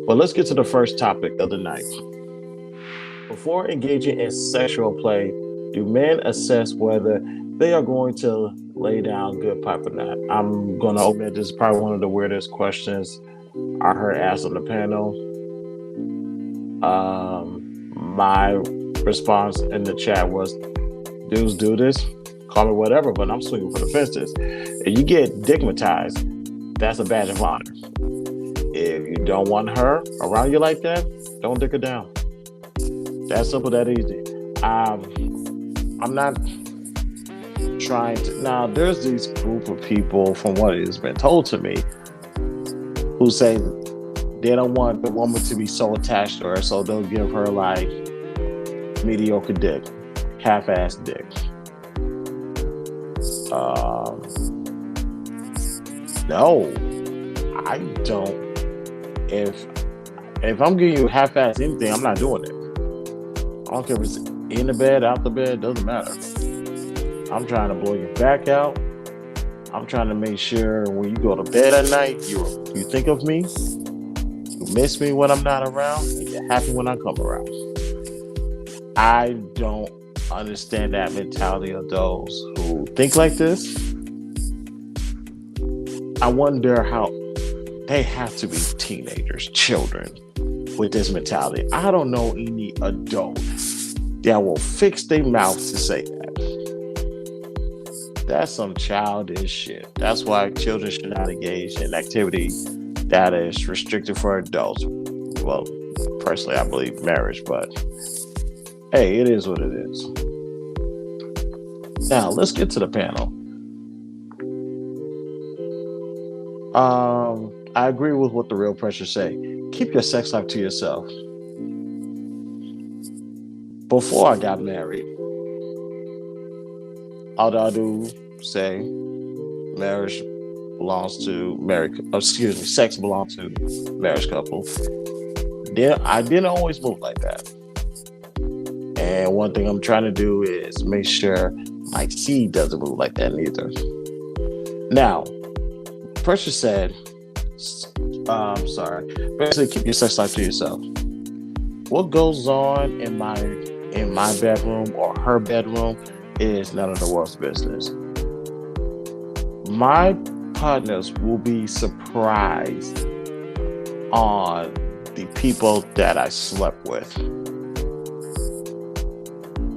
But let's get to the first topic of the night. Before engaging in sexual play, do men assess whether they are going to lay down good pipe or not? I'm going to admit this is probably one of the weirdest questions I heard asked on the panel. My response in the chat was, dudes do this, call me whatever, but I'm swinging for the fences. If you get digmatized, that's a badge of honor. If you don't want her around you like that, don't dick her down. That simple, that easy. I'm not trying to. Now, there's these group of people, from what has been told to me, who say they don't want the woman to be so attached to her, so they'll give her like mediocre dick, half-assed dick. No, I don't. If I'm giving you half-assed anything, I'm not doing it. I don't care if it's in the bed, out the bed, doesn't matter. I'm trying to blow your back out. I'm trying to make sure when you go to bed at night, you think of me, you miss me when I'm not around, and you're happy when I come around. I don't understand that mentality of those who think like this. I wonder how they have to be teenagers, children, with this mentality. I don't know any adult that will fix their mouth to say that. That's some childish shit. That's why children should not engage in activity that is restricted for adults. Well, personally, I believe marriage, but hey, it is what it is. Now, let's get to the panel. I agree with what the real pressure say. Keep your sex life to yourself. Before I got married, all I do say marriage belongs to sex belongs to marriage couple. Then I didn't always move like that. And one thing I'm trying to do is make sure my seed doesn't move like that neither. Now, pressure said, basically keep your sex life to yourself. What goes on in my bedroom or her bedroom is none of the world's business. My partners will be surprised on the people that I slept with.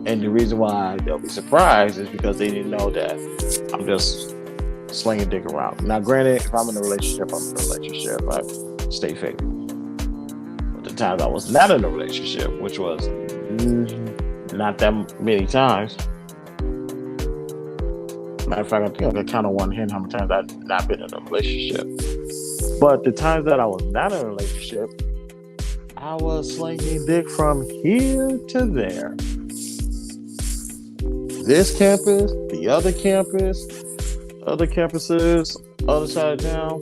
And the reason why they'll be surprised is because they didn't know that I'm just slinging dick around. Now, granted, if I'm in a relationship, I'm in a relationship. I stay faithful. But the times I was not in a relationship, which was not that many times. Matter of fact, I think I can count on one hand how many times I've not been in a relationship. But the times that I was not in a relationship, I was slinging dick from here to there. This campus, the other campus, other campuses, other side of town.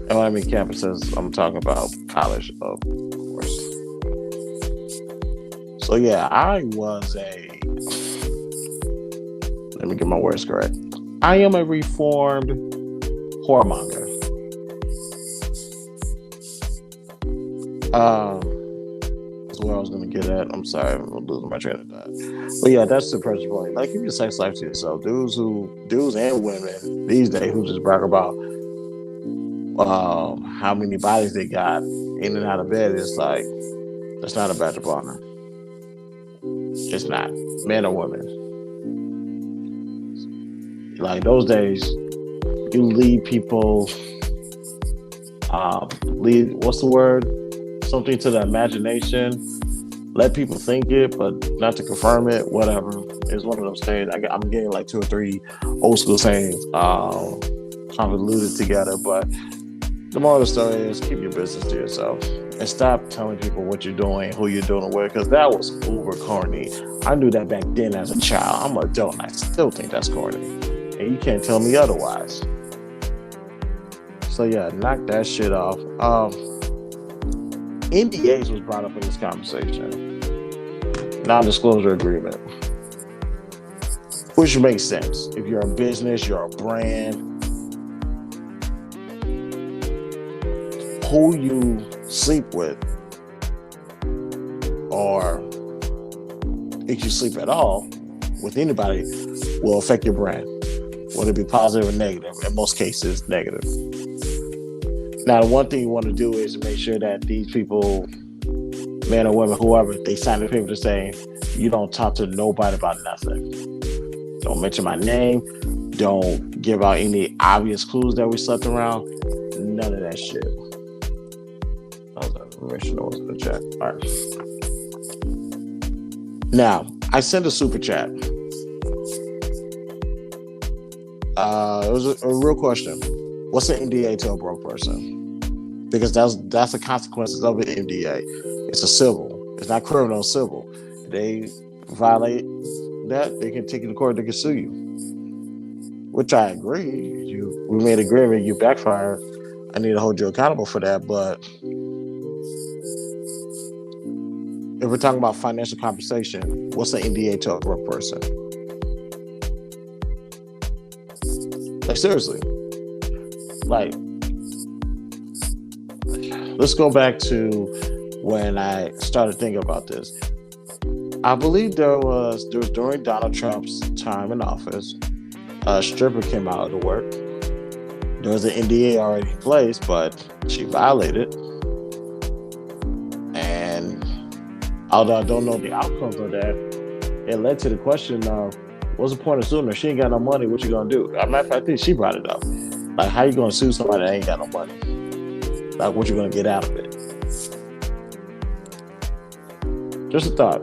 And when I mean campuses, I'm talking about college, of course. So yeah, let me get my words correct. I am a reformed whoremonger. That's where I was going to get at. I'm sorry, I'm losing my train of thought. But yeah, that's the pressure point. Like, keep your sex life to yourself. Dudes and women these days who just brag about how many bodies they got in and out of bed, it's like, that's not a badge of honor. It's not. Men or women. Like, those days, you lead people, what's the word? Something to the imagination. Let people think it, but not to confirm it, whatever. It's one of those things. I'm getting like 2 or 3 old school sayings convoluted together, but the moral of the story is keep your business to yourself and stop telling people what you're doing, who you're doing it with, because that was uber corny. I knew that back then as a child. I'm an adult and I still think that's corny. And you can't tell me otherwise. So yeah, knock that shit off. NDAs was brought up in this conversation. Non-disclosure agreement. Which makes sense. If you're a business, you're a brand, who you sleep with, or if you sleep at all with anybody, will affect your brand, whether it be positive or negative. In most cases, negative. Now, the one thing you want to do is make sure that these people, men or women, whoever, they sign the paper to say you don't talk to nobody about nothing. Don't mention my name. Don't give out any obvious clues that we slept around. None of that shit. That was information that was in the chat. All right. Now, I sent a super chat. It was a real question. What's an NDA to a broke person? Because that's the consequences of an NDA. It's a civil. It's not criminal, civil. They violate that, they can take you to court, they can sue you. Which I agree. We made an agreement, you backfired. I need to hold you accountable for that. But if we're talking about financial compensation, what's an NDA to a broke person? Like, seriously. Like, let's go back to when I started thinking about this. I believe there was during Donald Trump's time in office, a stripper came out of the work. There was an NDA already in place, but she violated. And although I don't know the outcomes of that, it led to the question of, what's the point of suing her? She ain't got no money. What you gonna do? As a matter of fact, I think she brought it up. Like, how you gonna sue somebody that ain't got no money? Like, what you gonna get out of it? Just a thought.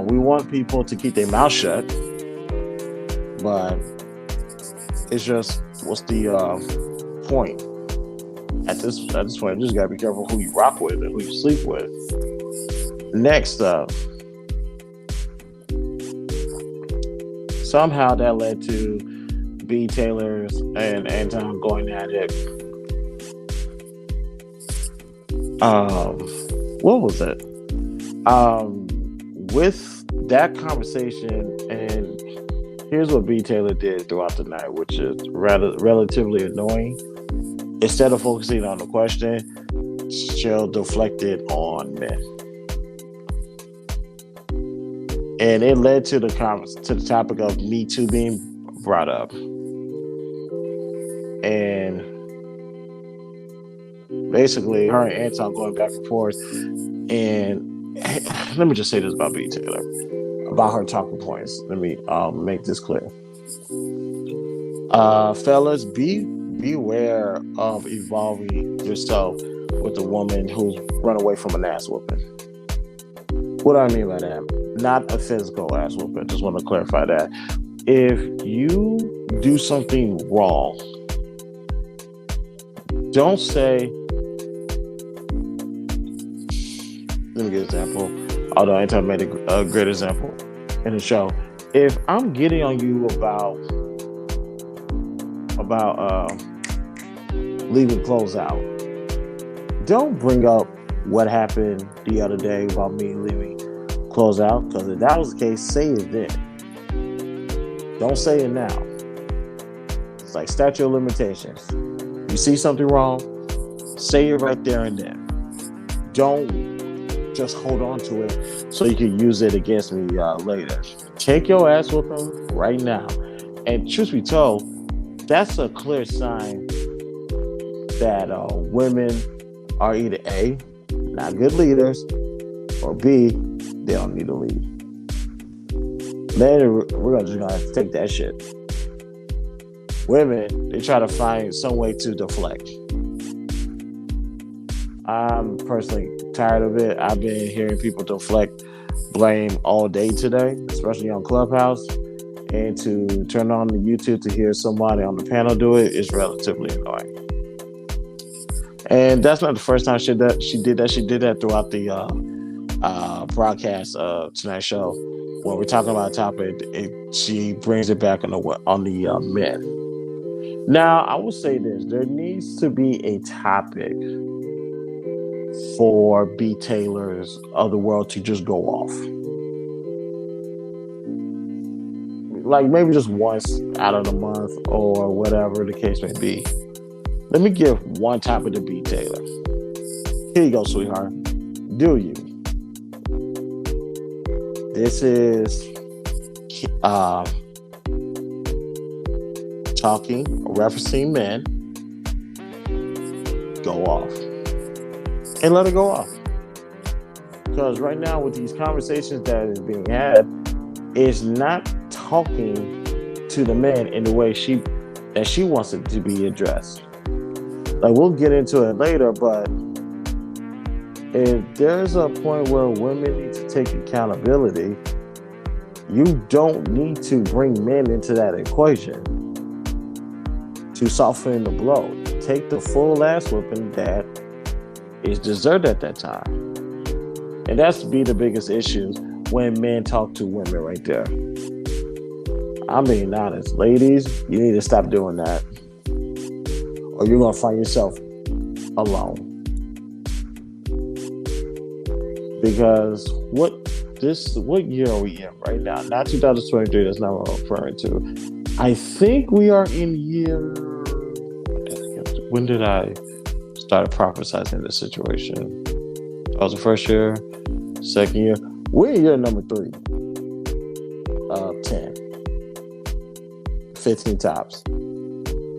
We want people to keep their mouth shut, but it's just, what's the point? At this point, you just gotta be careful who you rock with and who you sleep with. Next up, somehow that led to B. Taylor's and Anton going at it. What was it? With that conversation, and here's what B. Taylor did throughout the night, which is relatively annoying. Instead of focusing on the question, she'll deflect it on men. And it led to the topic of Me Too being brought up. And basically, her and Anton going back and forth. And let me just say this about B. Taylor, about her talking points. Let me make this clear. Fellas, beware of involving yourself with a woman who's run away from an ass whooping. What do I mean by that? Not a physical ass whooping. Just want to clarify that. If you do something wrong, don't say, let me get an example. Although Anton made a great example in the show. If I'm getting on you about leaving clothes out, don't bring up what happened the other day about me leaving clothes out, because if that was the case, say it then. Don't say it now. It's like statute of limitations. You see something wrong, say it right there and then. Don't just hold on to it so you can use it against me later. Take your ass with them right now. And truth be told, that's a clear sign that women are either A, not good leaders, or B, they don't need to lead. Men, we're just gonna have to take that shit. Women, they try to find some way to deflect. I'm personally tired of it. I've been hearing people deflect blame all day today, especially on Clubhouse. And to turn on the YouTube to hear somebody on the panel do it is relatively annoying. And that's not the first time she did that. She did that throughout the broadcast of tonight's show. When we're talking about a topic, she brings it back on the men. Now, I will say this. There needs to be a topic for B. Taylors of the world to just go off. Like maybe just once out of the month or whatever the case may be. Let me give one topic to B. Taylor. Here you go, sweetheart. Do you? This is talking, referencing men. Go off. And let it go off. Because right now, with these conversations that is being had, it's not talking to the men in the way she wants it to be addressed. Like, we'll get into it later, but if there's a point where women need to take accountability, you don't need to bring men into that equation to soften the blow. Take the full ass whipping that is deserved at that time. And that's be the biggest issue when men talk to women right there. I'm being honest. Ladies, you need to stop doing that, or you're going to find yourself alone. Because what year are we in right now? Not 2023, that's not what I'm referring to. I think we are in year... When did I start prophesizing this situation? That was the first year, second year. We're in year number 3 of 10. 15 tops.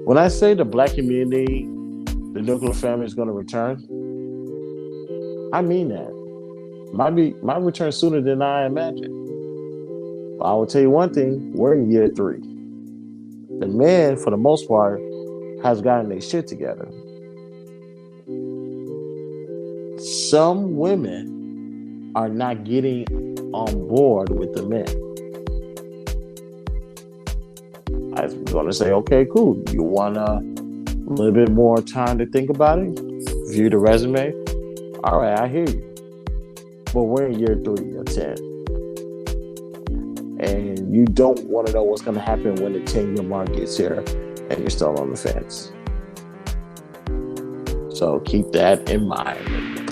When I say the black community, the nuclear family is going to return, I mean that. Might return sooner than I imagined. But I will tell you one thing, we're in year 3. The men, for the most part, has gotten their shit together. Some women are not getting on board with the men. I was going to say, okay, cool. You want a little bit more time to think about it? View the resume? All right, I hear you. But we're in year 3 of 10. And you don't want to know what's going to happen when the 10-year mark gets here and you're still on the fence. So keep that in mind.